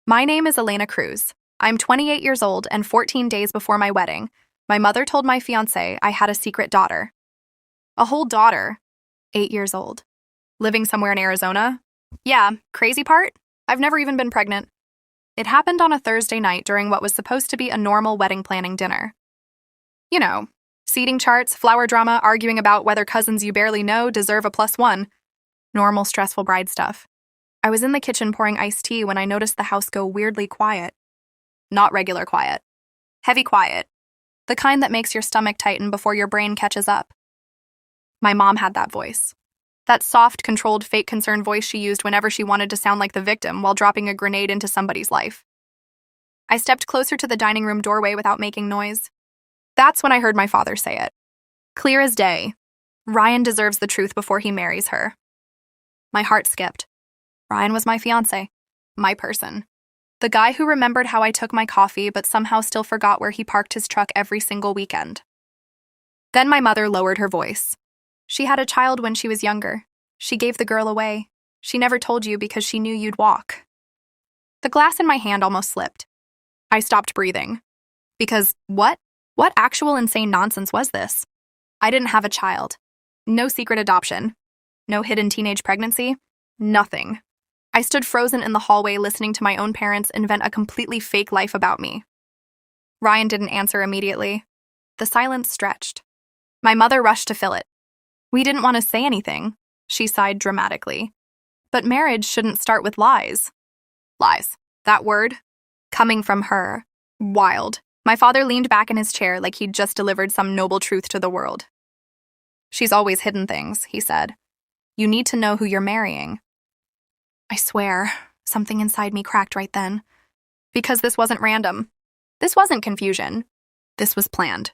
My name is Elena Cruz. I'm 28 years old and 14 days before my wedding. My mother told my fiancé I had a secret daughter. A whole daughter. 8 years old. Living somewhere in Arizona? Yeah, crazy part? I've never even been pregnant. It happened on a Thursday night during what was supposed to be a normal wedding planning dinner. You know, seating charts, flower drama, arguing about whether cousins you barely know deserve a +1. Normal stressful bride stuff. I was in the kitchen pouring iced tea when I noticed the house go weirdly quiet. Not regular quiet. Heavy quiet. The kind that makes your stomach tighten before your brain catches up. My mom had that voice. That soft, controlled, fake concern voice she used whenever she wanted to sound like the victim while dropping a grenade into somebody's life. I stepped closer to the dining room doorway without making noise. That's when I heard my father say it. Clear as day. Ryan deserves the truth before he marries her. My heart skipped. Ryan was my fiancé. My person. The guy who remembered how I took my coffee but somehow still forgot where he parked his truck every single weekend. Then my mother lowered her voice. She had a child when she was younger. She gave the girl away. She never told you because she knew you'd walk. The glass in my hand almost slipped. I stopped breathing. Because what? What actual insane nonsense was this? I didn't have a child. No secret adoption. No hidden teenage pregnancy. Nothing. I stood frozen in the hallway listening to my own parents invent a completely fake life about me. Ryan didn't answer immediately. The silence stretched. My mother rushed to fill it. We didn't want to say anything, she sighed dramatically. But marriage shouldn't start with lies. Lies. That word? Coming from her. Wild. My father leaned back in his chair like he'd just delivered some noble truth to the world. She's always hidden things, he said. You need to know who you're marrying. I swear, something inside me cracked right then. Because this wasn't random. This wasn't confusion. This was planned.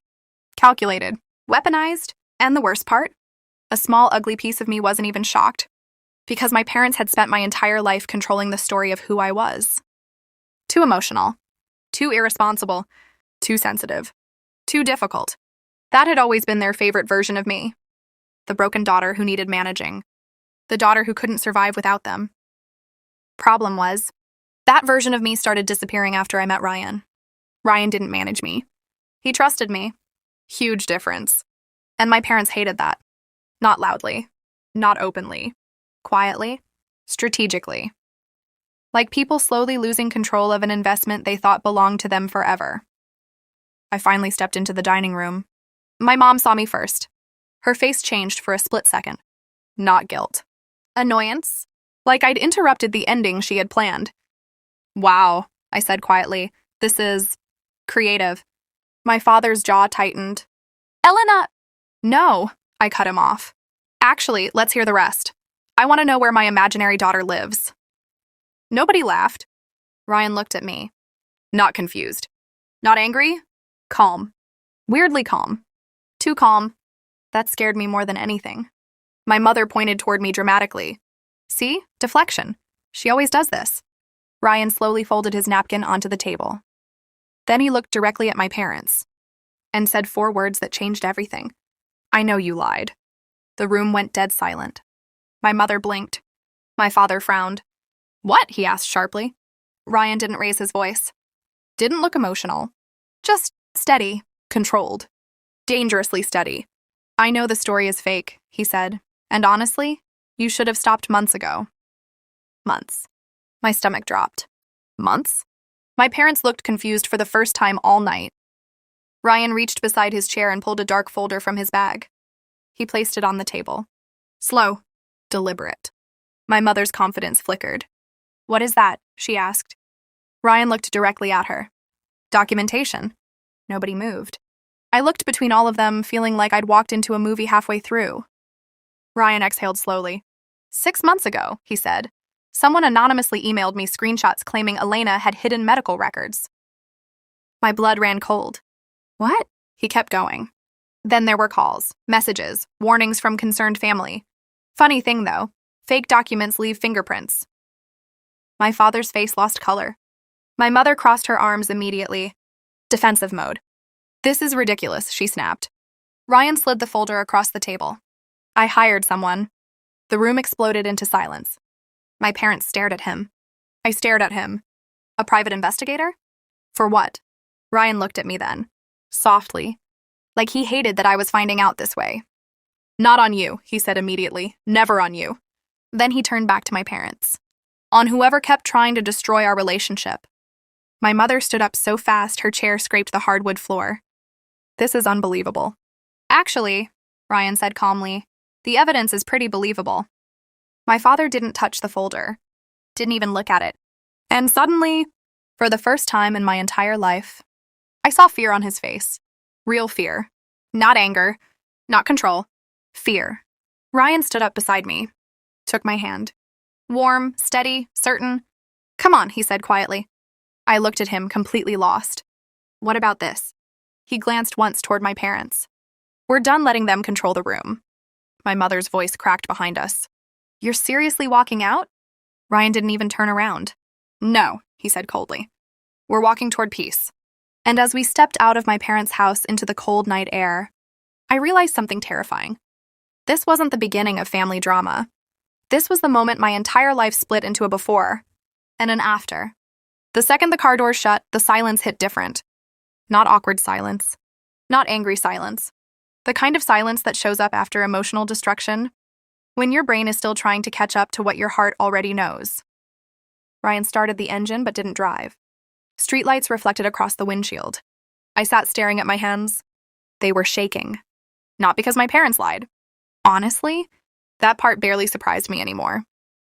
Calculated. Weaponized. And the worst part? A small, ugly piece of me wasn't even shocked. Because my parents had spent my entire life controlling the story of who I was. Too emotional. Too irresponsible. Too sensitive. Too difficult. That had always been their favorite version of me. The broken daughter who needed managing. The daughter who couldn't survive without them. Problem was, that version of me started disappearing after I met Ryan. Ryan didn't manage me. He trusted me. Huge difference. And my parents hated that. Not loudly. Not openly. Quietly. Strategically. Like people slowly losing control of an investment they thought belonged to them forever. I finally stepped into the dining room. My mom saw me first. Her face changed for a split second. Not guilt. Annoyance. Like I'd interrupted the ending she had planned. Wow, I said quietly. This is creative. My father's jaw tightened. Elena! No, I cut him off. Actually, let's hear the rest. I want to know where my imaginary daughter lives. Nobody laughed. Ryan looked at me. Not confused. Not angry? Calm. Weirdly calm. Too calm. That scared me more than anything. My mother pointed toward me dramatically. See? Deflection. She always does this. Ryan slowly folded his napkin onto the table. Then he looked directly at my parents and said 4 words that changed everything. I know you lied. The room went dead silent. My mother blinked. My father frowned. What? He asked sharply. Ryan didn't raise his voice. Didn't look emotional. Just steady, controlled. Dangerously steady. I know the story is fake, he said. And honestly, you should have stopped months ago. Months. My stomach dropped. Months? My parents looked confused for the first time all night. Ryan reached beside his chair and pulled a dark folder from his bag. He placed it on the table. Slow. Deliberate. My mother's confidence flickered. What is that? She asked. Ryan looked directly at her. Documentation. Nobody moved. I looked between all of them, feeling like I'd walked into a movie halfway through. Ryan exhaled slowly. 6 months ago, he said. Someone anonymously emailed me screenshots claiming Elena had hidden medical records. My blood ran cold. What? He kept going. Then there were calls, messages, warnings from concerned family. Funny thing, though, fake documents leave fingerprints. My father's face lost color. My mother crossed her arms immediately. Defensive mode. This is ridiculous, she snapped. Ryan slid the folder across the table. I hired someone. The room exploded into silence. My parents stared at him. I stared at him. A private investigator? For what? Ryan looked at me then, softly, like he hated that I was finding out this way. Not on you, he said immediately. Never on you. Then he turned back to my parents. On whoever kept trying to destroy our relationship. My mother stood up so fast her chair scraped the hardwood floor. This is unbelievable. Actually, Ryan said calmly, the evidence is pretty believable. My father didn't touch the folder, didn't even look at it. And suddenly, for the first time in my entire life, I saw fear on his face. Real fear. Not anger, not control. Fear. Ryan stood up beside me, took my hand. Warm, steady, certain. Come on, he said quietly. I looked at him, completely lost. What about this? He glanced once toward my parents. We're done letting them control the room. My mother's voice cracked behind us. You're seriously walking out? Ryan didn't even turn around. No, he said coldly. We're walking toward peace. And as we stepped out of my parents' house into the cold night air, I realized something terrifying. This wasn't the beginning of family drama. This was the moment my entire life split into a before and an after. The second the car doors shut, the silence hit different. Not awkward silence. Not angry silence. The kind of silence that shows up after emotional destruction, when your brain is still trying to catch up to what your heart already knows. Ryan started the engine but didn't drive. Streetlights reflected across the windshield. I sat staring at my hands. They were shaking. Not because my parents lied. Honestly, that part barely surprised me anymore.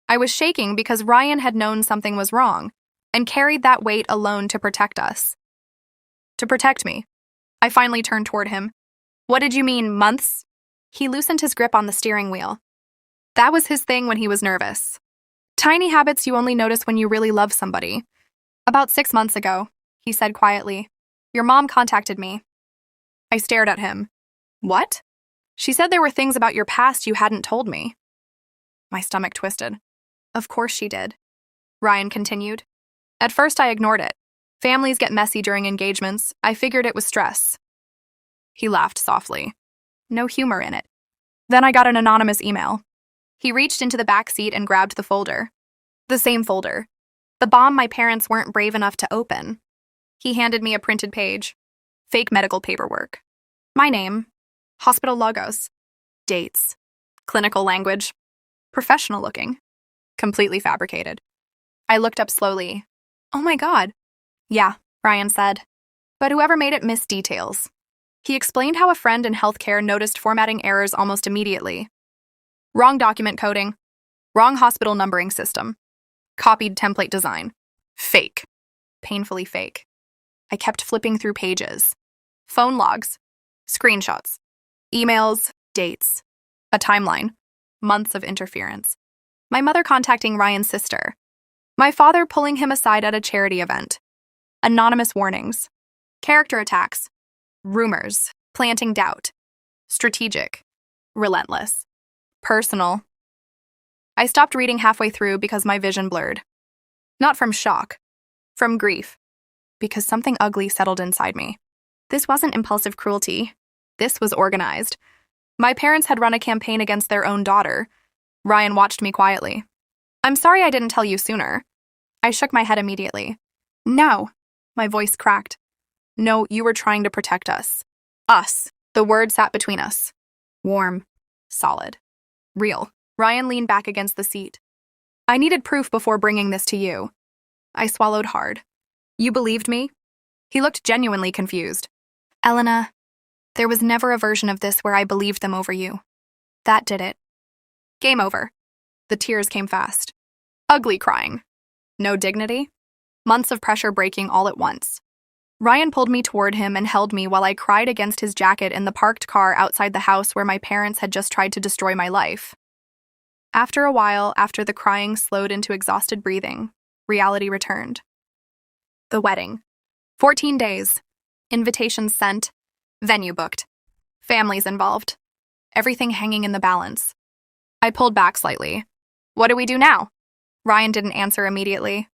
I was shaking because Ryan had known something was wrong and carried that weight alone to protect us. To protect me. I finally turned toward him. What did you mean, months? He loosened his grip on the steering wheel. That was his thing when he was nervous. Tiny habits you only notice when you really love somebody. About 6 months ago, he said quietly, your mom contacted me. I stared at him. What? She said there were things about your past you hadn't told me. My stomach twisted. Of course she did. Ryan continued. At first I ignored it. Families get messy during engagements. I figured it was stress. He laughed softly. No humor in it. Then I got an anonymous email. He reached into the back seat and grabbed the folder. The same folder. The bomb my parents weren't brave enough to open. He handed me a printed page. Fake medical paperwork. My name. Hospital logos. Dates. Clinical language. Professional looking. Completely fabricated. I looked up slowly. Oh my God. Yeah, Ryan said. But whoever made it missed details. He explained how a friend in healthcare noticed formatting errors almost immediately. Wrong document coding. Wrong hospital numbering system. Copied template design. Fake. Painfully fake. I kept flipping through pages. Phone logs. Screenshots. Emails. Dates. A timeline. Months of interference. My mother contacting Ryan's sister. My father pulling him aside at a charity event. Anonymous warnings. Character attacks. Rumors. Planting doubt. Strategic. Relentless. Personal. I stopped reading halfway through because my vision blurred. Not from shock. From grief. Because something ugly settled inside me. This wasn't impulsive cruelty. This was organized. My parents had run a campaign against their own daughter. Ryan watched me quietly. I'm sorry I didn't tell you sooner. I shook my head immediately. No. My voice cracked. No, you were trying to protect us. Us. The word sat between us. Warm. Solid. Real. Ryan leaned back against the seat. I needed proof before bringing this to you. I swallowed hard. You believed me? He looked genuinely confused. Elena, there was never a version of this where I believed them over you. That did it. Game over. The tears came fast. Ugly crying. No dignity. Months of pressure breaking all at once. Ryan pulled me toward him and held me while I cried against his jacket in the parked car outside the house where my parents had just tried to destroy my life. After a while, after the crying slowed into exhausted breathing, reality returned. The wedding. 14 days. Invitations sent. Venue booked. Families involved. Everything hanging in the balance. I pulled back slightly. What do we do now? Ryan didn't answer immediately.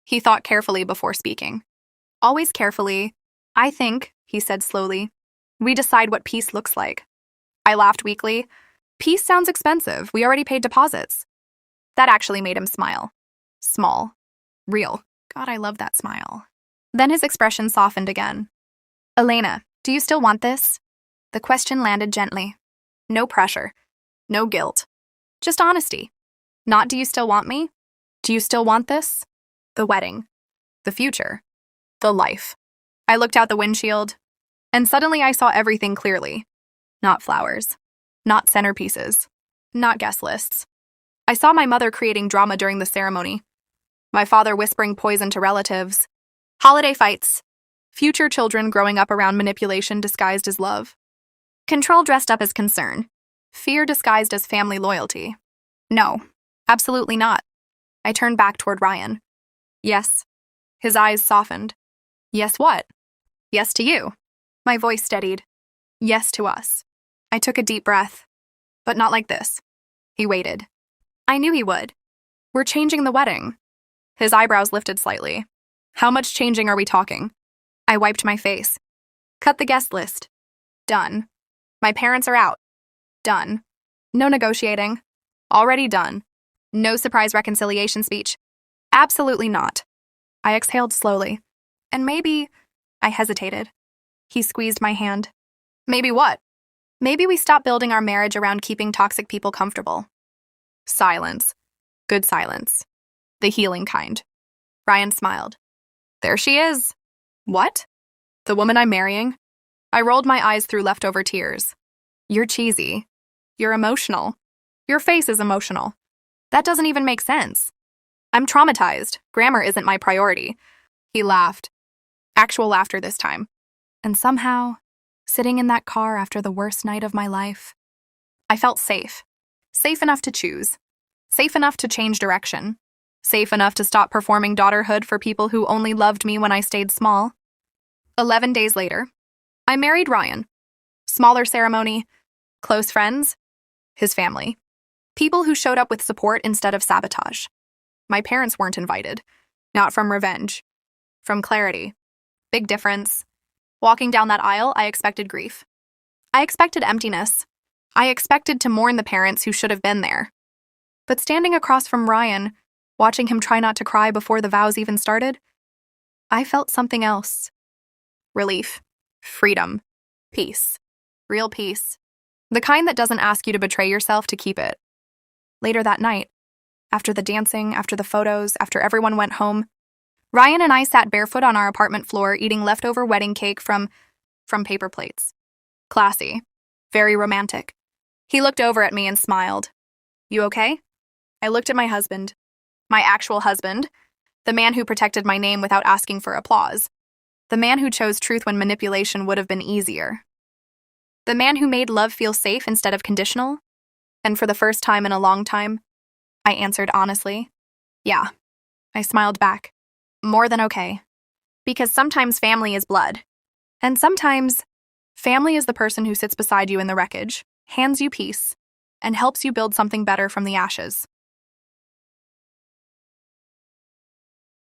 He thought carefully before speaking. Always carefully. I think, he said slowly, we decide what peace looks like. I laughed weakly. Peace sounds expensive. We already paid deposits. That actually made him smile. Small. Real. God, I love that smile. Then his expression softened again. Elena, do you still want this? The question landed gently. No pressure. No guilt. Just honesty. Not do you still want me? Do you still want this? The wedding. The future. The life. I looked out the windshield, and suddenly I saw everything clearly. Not flowers. Not centerpieces. Not guest lists. I saw my mother creating drama during the ceremony. My father whispering poison to relatives. Holiday fights. Future children growing up around manipulation disguised as love. Control dressed up as concern. Fear disguised as family loyalty. No, absolutely not. I turned back toward Ryan. Yes. His eyes softened. Yes, what? Yes to you. My voice steadied. Yes to us. I took a deep breath. But not like this. He waited. I knew he would. We're changing the wedding. His eyebrows lifted slightly. How much changing are we talking? I wiped my face. Cut the guest list. Done. My parents are out. Done. No negotiating. Already done. No surprise reconciliation speech. Absolutely not. I exhaled slowly. And maybe... I hesitated. He squeezed my hand. Maybe what? Maybe we stop building our marriage around keeping toxic people comfortable. Silence. Good silence. The healing kind. Ryan smiled. There she is. What? The woman I'm marrying? I rolled my eyes through leftover tears. You're cheesy. You're emotional. Your face is emotional. That doesn't even make sense. I'm traumatized. Grammar isn't my priority. He laughed. Actual laughter this time. And somehow, sitting in that car after the worst night of my life, I felt safe. Safe enough to choose. Safe enough to change direction. Safe enough to stop performing daughterhood for people who only loved me when I stayed small. 11 days later, I married Ryan. Smaller ceremony, close friends, his family. People who showed up with support instead of sabotage. My parents weren't invited. Not from revenge. From clarity. Big difference. Walking down that aisle, I expected grief. I expected emptiness. I expected to mourn the parents who should have been there. But standing across from Ryan, watching him try not to cry before the vows even started, I felt something else. Relief. Freedom. Peace. Real peace. The kind that doesn't ask you to betray yourself to keep it. Later that night, after the dancing, after the photos, after everyone went home, Ryan and I sat barefoot on our apartment floor eating leftover wedding cake from paper plates. Classy. Very romantic. He looked over at me and smiled. You okay? I looked at my husband. My actual husband. The man who protected my name without asking for applause. The man who chose truth when manipulation would have been easier. The man who made love feel safe instead of conditional. And for the first time in a long time, I answered honestly. Yeah. I smiled back. More than okay. Because sometimes family is blood. And sometimes, family is the person who sits beside you in the wreckage, hands you peace, and helps you build something better from the ashes.